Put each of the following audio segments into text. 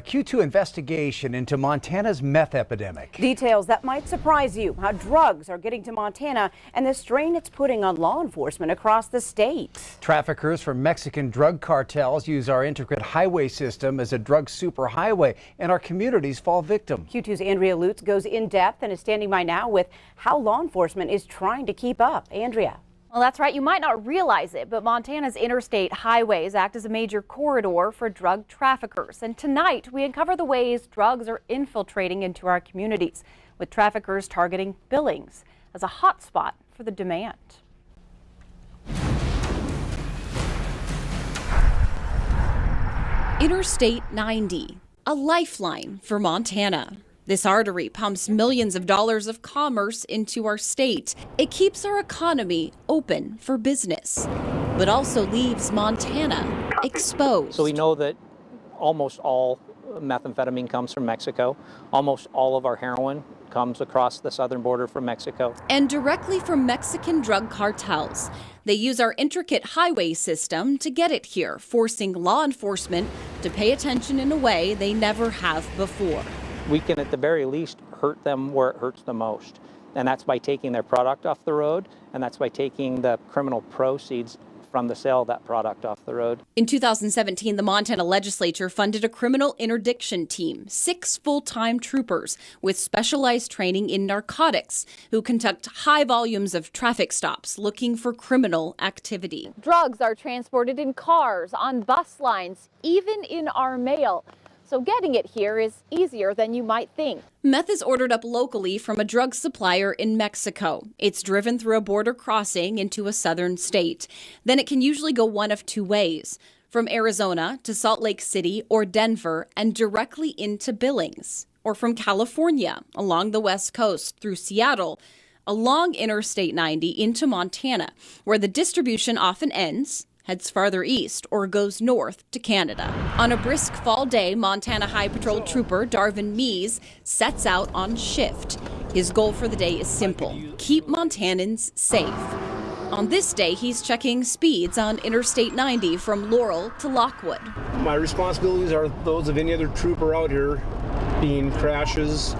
A Q2 investigation into Montana's meth epidemic. Details that might surprise you, how drugs are getting to Montana and the strain it's putting on law enforcement across the state. Traffickers from Mexican drug cartels use our intricate highway system as a drug superhighway, and our communities fall victim. Q2's Andrea Lutz goes in depth and is standing by now with how law enforcement is trying to keep up. Andrea. Well, that's right. You might not realize it, but Montana's interstate highways act as a major corridor for drug traffickers. And tonight, we uncover the ways drugs are infiltrating into our communities, with traffickers targeting Billings as a hotspot for the demand. Interstate 90, a lifeline for Montana. This artery pumps millions of dollars of commerce into our state. It keeps our economy open for business, but also leaves Montana exposed. So we know that almost all methamphetamine comes from Mexico. Almost all of our heroin comes across the southern border from Mexico. And directly from Mexican drug cartels. They use our intricate highway system to get it here, forcing law enforcement to pay attention in a way they never have before. We can, at the very least, hurt them where it hurts the most. And that's by taking their product off the road, and that's by taking the criminal proceeds from the sale of that product off the road. In 2017, the Montana legislature funded a criminal interdiction team, 6 full-time troopers with specialized training in narcotics who conduct high volumes of traffic stops looking for criminal activity. Drugs are transported in cars, on bus lines, even in our mail. So getting it here is easier than you might think. Meth is ordered up locally from a drug supplier in Mexico. It's driven through a border crossing into a southern state. Then it can usually go one of 2 ways, from Arizona to Salt Lake City or Denver and directly into Billings, or from California along the west coast through Seattle, along Interstate 90 into Montana, where the distribution often ends, heads farther east, or goes north to Canada. On a brisk fall day, Montana High Patrol Trooper Darvin Mees sets out on shift. His goal for the day is simple: keep Montanans safe. On this day, he's checking speeds on Interstate 90 from Laurel to Lockwood. My responsibilities are those of any other trooper out here, being crashes,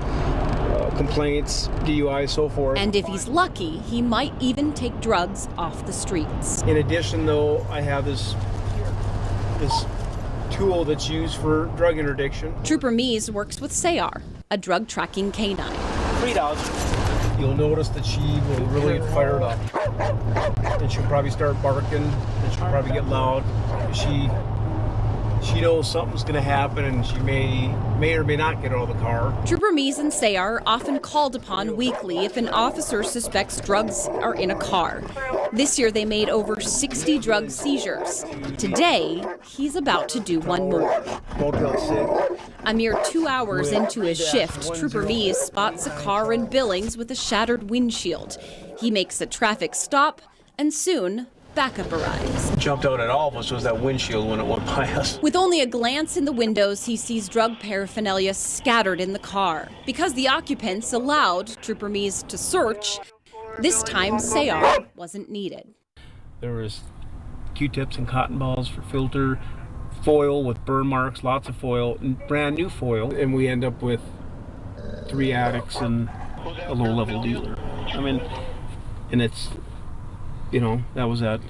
complaints, DUI, so forth. And if he's lucky, he might even take drugs off the streets. In addition, though, I have this tool that's used for drug interdiction. Trooper Mees works with Sayar, a drug tracking canine. 3 dogs. You'll notice that she will really get fired up. And she'll probably start barking, and she'll probably get loud. She knows something's going to happen, and she may or may not get out of the car. Trooper Mees and Sayar are often called upon weekly if an officer suspects drugs are in a car. This year they made over 60 drug seizures. Today, he's about to do one more. A mere 2 hours into his shift, Trooper Mees spots a car in Billings with a shattered windshield. He makes a traffic stop, and soon backup arrives. Jumped out at all of us was that windshield when it went by us. With only a glance in the windows, he sees drug paraphernalia scattered in the car. Because the occupants allowed Trooper Mees to search, this time Sayar wasn't needed. There was Q-tips and cotton balls for filter, foil with burn marks, lots of foil, and brand new foil. And we end up with 3 addicts and a low-level dealer. I mean, and it's, that was at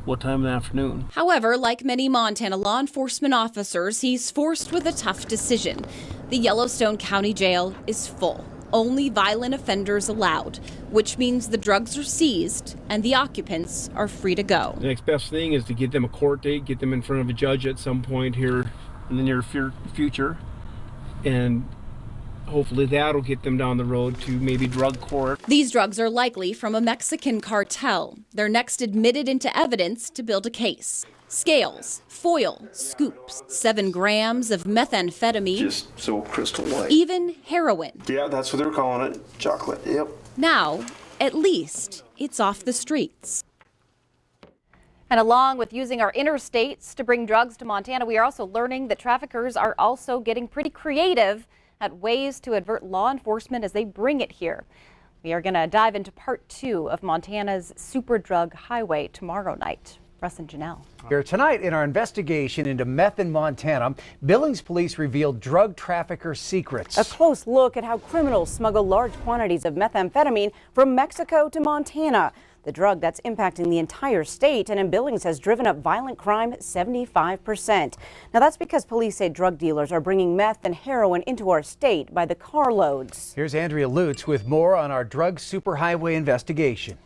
what time in the afternoon? However, like many Montana law enforcement officers, he's forced with a tough decision. The Yellowstone County Jail is full. Only violent offenders allowed, which means the drugs are seized and the occupants are free to go. The next best thing is to get them a court date, get them in front of a judge at some point here in the near future, and hopefully that'll get them down the road to maybe drug court. These drugs are likely from a Mexican cartel. They're next admitted into evidence to build a case. Scales, foil, scoops, 7 grams of methamphetamine. Just so crystal white. Even heroin. Yeah, that's what they were calling it. Chocolate, yep. Now, at least, it's off the streets. And along with using our interstates to bring drugs to Montana, we are also learning that traffickers are also getting pretty creative at ways to avert law enforcement as they bring it here. We are going to dive into part 2 of Montana's super drug highway tomorrow night. Russ and Janelle. Here tonight in our investigation into meth in Montana, Billings police revealed drug trafficker secrets. A close look at how criminals smuggle large quantities of methamphetamine from Mexico to Montana. The drug that's impacting the entire state and in Billings has driven up violent crime 75%. Now that's because police say drug dealers are bringing meth and heroin into our state by the carloads. Here's Andrea Lutz with more on our drug superhighway investigation.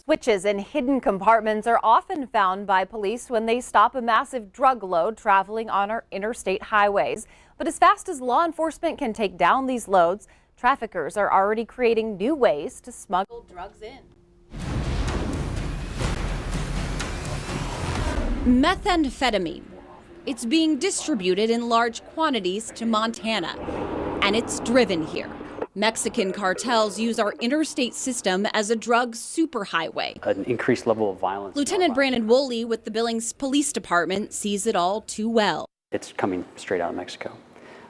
Switches in hidden compartments are often found by police when they stop a massive drug load traveling on our interstate highways. But as fast as law enforcement can take down these loads, traffickers are already creating new ways to smuggle drugs in. Methamphetamine. It's being distributed in large quantities to Montana, and it's driven here. Mexican cartels use our interstate system as a drug superhighway. An increased level of violence. Lieutenant Brandon Woolley with the Billings Police Department sees it all too well. It's coming straight out of Mexico.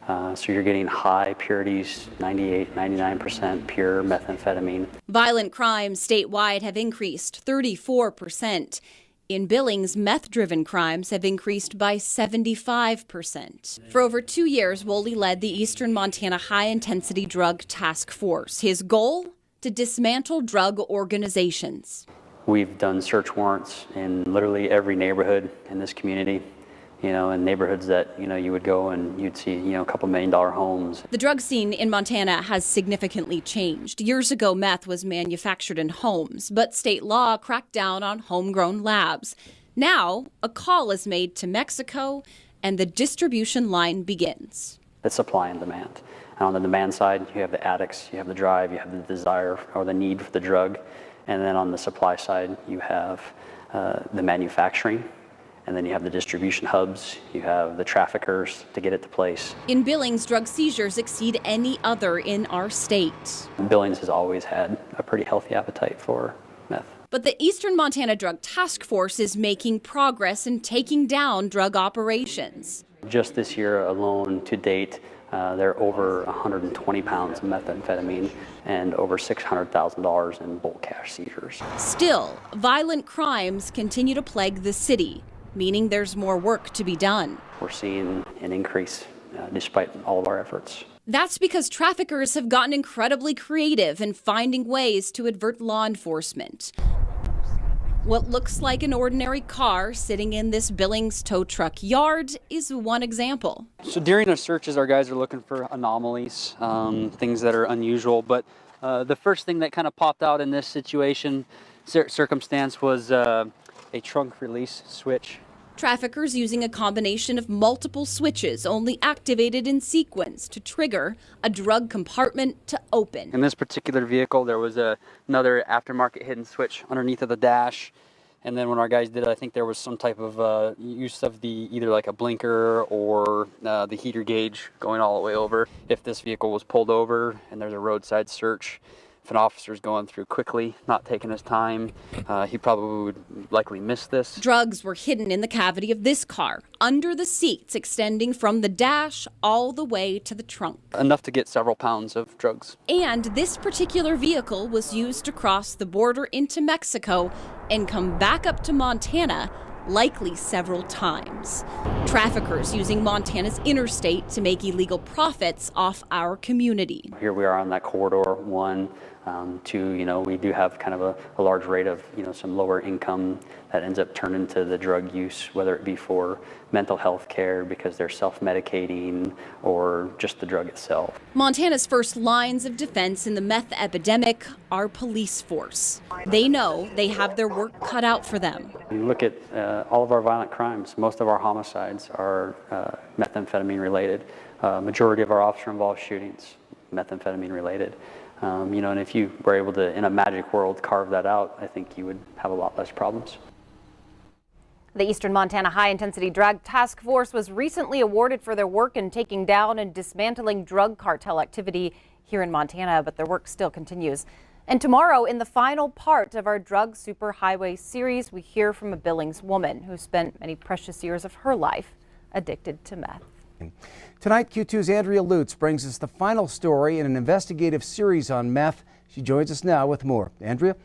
So you're getting high purities, 98, 99% pure methamphetamine. Violent crimes statewide have increased 34%. In Billings, meth-driven crimes have increased by 75%. For over 2 years, Woolley led the Eastern Montana High-Intensity Drug Task Force. His goal? To dismantle drug organizations. We've done search warrants in literally every neighborhood in this community. You know, in neighborhoods that, you would go and you'd see, a couple $1 million homes. The drug scene in Montana has significantly changed. Years ago, meth was manufactured in homes, but state law cracked down on homegrown labs. Now, a call is made to Mexico and the distribution line begins. It's supply and demand. And on the demand side, you have the addicts, you have the drive, you have the desire or the need for the drug. And then on the supply side, you have the manufacturing. And then you have the distribution hubs, you have the traffickers to get it to place. In Billings, drug seizures exceed any other in our state. Billings has always had a pretty healthy appetite for meth. But the Eastern Montana Drug Task Force is making progress in taking down drug operations. Just this year alone, to date, there are over 120 pounds of methamphetamine and over $600,000 in bulk cash seizures. Still, violent crimes continue to plague the city, meaning there's more work to be done. We're seeing an increase despite all of our efforts. That's because traffickers have gotten incredibly creative in finding ways to avert law enforcement. What looks like an ordinary car sitting in this Billings tow truck yard is one example. So during our searches, our guys are looking for anomalies, things that are unusual. But the first thing that kind of popped out in this circumstance was a trunk release switch. Traffickers using a combination of multiple switches only activated in sequence to trigger a drug compartment to open. In this particular vehicle, there was another aftermarket hidden switch underneath of the dash. And then when our guys did it, I think there was some type of use of either like a blinker or the heater gauge going all the way over. If this vehicle was pulled over and there's a roadside search, if an officer's going through quickly, not taking his time, he probably would likely miss this. Drugs were hidden in the cavity of this car, under the seats extending from the dash all the way to the trunk. Enough to get several pounds of drugs. And this particular vehicle was used to cross the border into Mexico and come back up to Montana, likely several times. Traffickers using Montana's interstate to make illegal profits off our community. Here we are on that corridor, 1, 2, we do have kind of a large rate of, some lower income that ends up turning to the drug use, whether it be for mental health care because they're self-medicating or just the drug itself. Montana's first lines of defense in the meth epidemic are police force. They know they have their work cut out for them. You look at all of our violent crimes, most of our homicides are methamphetamine related. Majority of our officer-involved shootings, methamphetamine related. And if you were able to, in a magic world, carve that out, I think you would have a lot less problems. The Eastern Montana High-Intensity Drug Task Force was recently awarded for their work in taking down and dismantling drug cartel activity here in Montana, but their work still continues. And tomorrow, in the final part of our Drug Superhighway series, we hear from a Billings woman who spent many precious years of her life addicted to meth. Tonight, Q2's Andrea Lutz brings us the final story in an investigative series on meth. She joins us now with more. Andrea?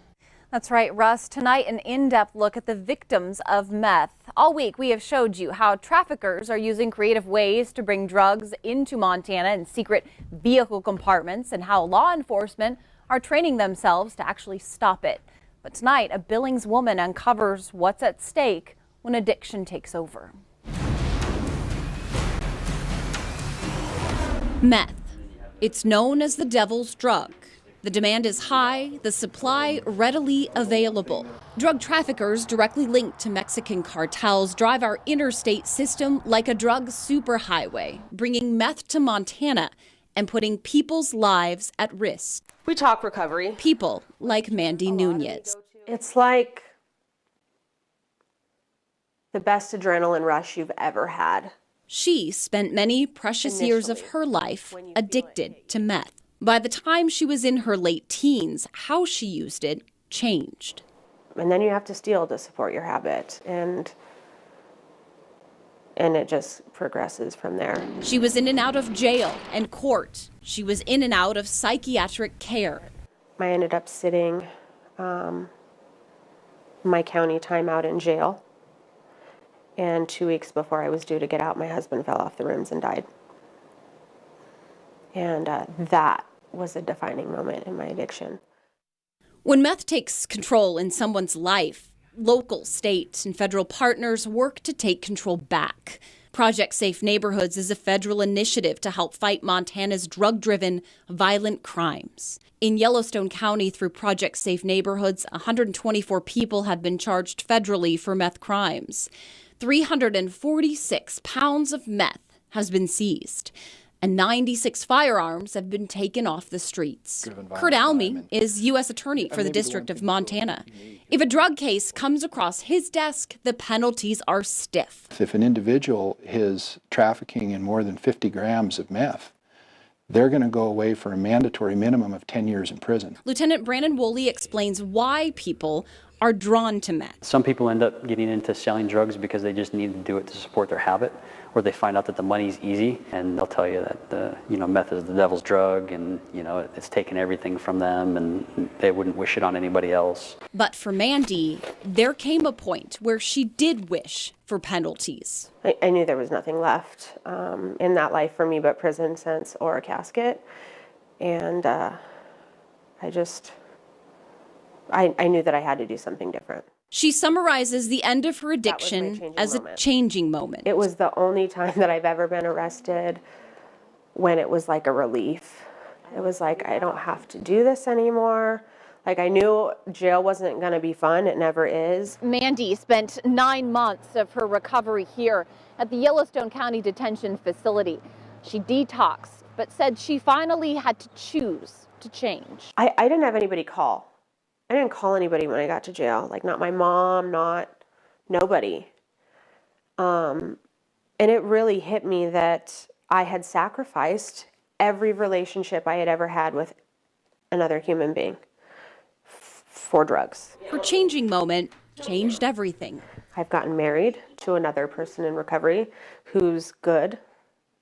That's right, Russ. Tonight, an in-depth look at the victims of meth. All week, we have showed you how traffickers are using creative ways to bring drugs into Montana in secret vehicle compartments, and how law enforcement are training themselves to actually stop it. But tonight, a Billings woman uncovers what's at stake when addiction takes over. Meth. It's known as the devil's drug. The demand is high, the supply readily available. Drug traffickers directly linked to Mexican cartels drive our interstate system like a drug superhighway, bringing meth to Montana and putting people's lives at risk. We talk recovery. People like Mandy Nunez. It's like the best adrenaline rush you've ever had. She spent many precious years of her life addicted to meth. By the time she was in her late teens, how she used it changed. And then you have to steal to support your habit, and it just progresses from there. She was in and out of jail and court. She was in and out of psychiatric care. I ended up sitting my county time out in jail, and 2 weeks before I was due to get out, my husband fell off the rims and died. And that was a defining moment in my addiction. When meth takes control in someone's life, local, state, and federal partners work to take control back. Project Safe Neighborhoods is a federal initiative to help fight Montana's drug-driven, violent crimes. In Yellowstone County, through Project Safe Neighborhoods, 124 people have been charged federally for meth crimes. 346 pounds of meth has been seized, and 96 firearms have been taken off the streets. Kurt Alme is U.S. Attorney for the District of Montana. If a drug case comes across his desk, the penalties are stiff. If an individual is trafficking in more than 50 grams of meth, they're going to go away for a mandatory minimum of 10 years in prison. Lieutenant Brandon Woolley explains why people are drawn to meth. Some people end up getting into selling drugs because they just need to do it to support their habit, or they find out that the money's easy, and they'll tell you that meth is the devil's drug, and it's taken everything from them, and they wouldn't wish it on anybody else. But for Mandy, there came a point where she did wish for penalties. I knew there was nothing left in that life for me but prison sentence or a casket, and I knew that I had to do something different. She summarizes the end of her addiction as a changing moment. It was the only time that I've ever been arrested when it was like a relief. It was like, I don't have to do this anymore. Like, I knew jail wasn't going to be fun. It never is. Mandy spent 9 months of her recovery here at the Yellowstone County Detention Facility. She detoxed, but said she finally had to choose to change. I didn't have anybody call. I didn't call anybody when I got to jail, like not my mom, nobody. And it really hit me that I had sacrificed every relationship I had ever had with another human being for drugs. Her changing moment changed everything. I've gotten married to another person in recovery who's good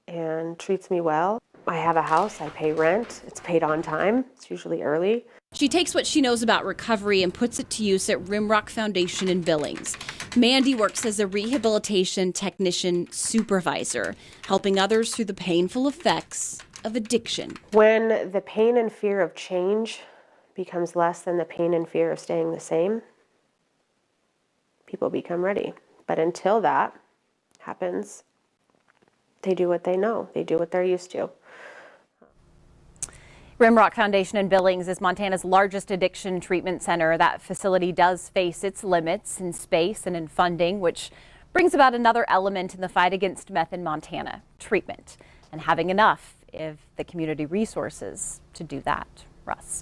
and treats me well. I have a house, I pay rent, it's paid on time, it's usually early. She takes what she knows about recovery and puts it to use at Rimrock Foundation in Billings. Mandy works as a rehabilitation technician supervisor, helping others through the painful effects of addiction. When the pain and fear of change becomes less than the pain and fear of staying the same, people become ready. But until that happens, they do what they know. They do what they're used to. Rimrock Foundation in Billings is Montana's largest addiction treatment center. That facility does face its limits in space and in funding, which brings about another element in the fight against meth in Montana: treatment, and having enough of the community resources to do that. Russ.